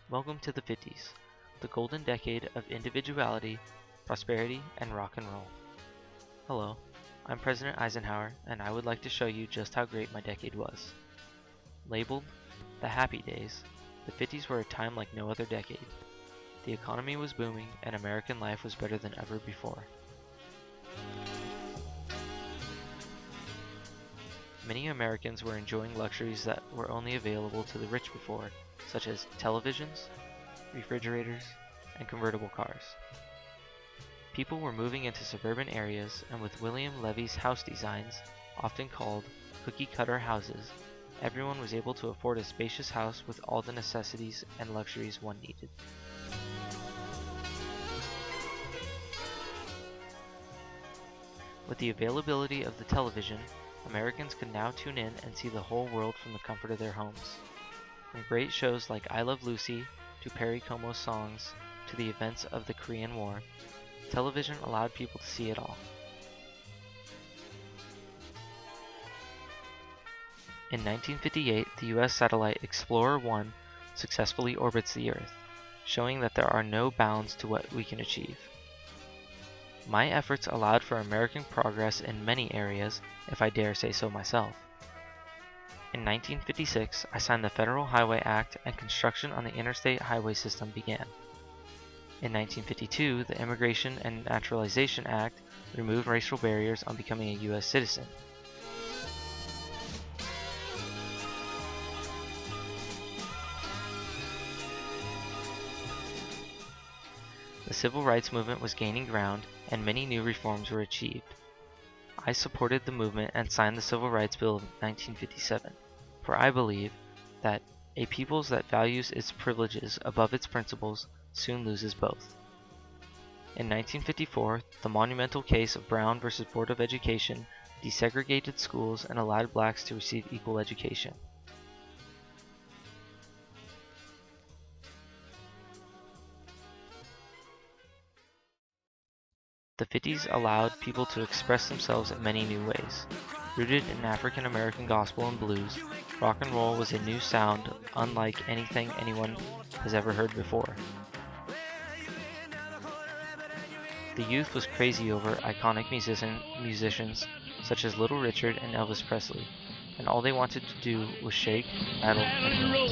Welcome to the 50s, the golden decade of individuality, prosperity, and rock and roll. Hello, I'm President Eisenhower, and I would like to show you just how great my decade was. Labeled the happy days, the 50s were a time like no other decade. The economy was booming, and American life was better than ever before. Many Americans were enjoying luxuries that were only available to the rich before, such as televisions, refrigerators, and convertible cars. People were moving into suburban areas, and with William Levy's house designs, often called cookie-cutter houses, everyone was able to afford a spacious house with all the necessities and luxuries one needed. With the availability of the television, Americans could now tune in and see the whole world from the comfort of their homes. From great shows like I Love Lucy, to Perry Como's songs, to the events of the Korean War, television allowed people to see it all. In 1958, the US satellite Explorer 1 successfully orbits the Earth, showing that there are no bounds to what we can achieve. My efforts allowed for American progress in many areas, if I dare say so myself. In 1956, I signed the Federal Highway Act and construction on the interstate highway system began. In 1952, the Immigration and Naturalization Act removed racial barriers on becoming a U.S. citizen. The civil rights movement was gaining ground, and many new reforms were achieved. I supported the movement and signed the Civil Rights Bill of 1957, for I believe that a people that values its privileges above its principles soon loses both. In 1954, the monumental case of Brown v. Board of Education desegregated schools and allowed blacks to receive equal education. The 50s allowed people to express themselves in many new ways. Rooted in African American gospel and blues, rock and roll was a new sound unlike anything anyone has ever heard before. The youth was crazy over iconic musicians such as Little Richard and Elvis Presley, and all they wanted to do was shake, rattle, and roll.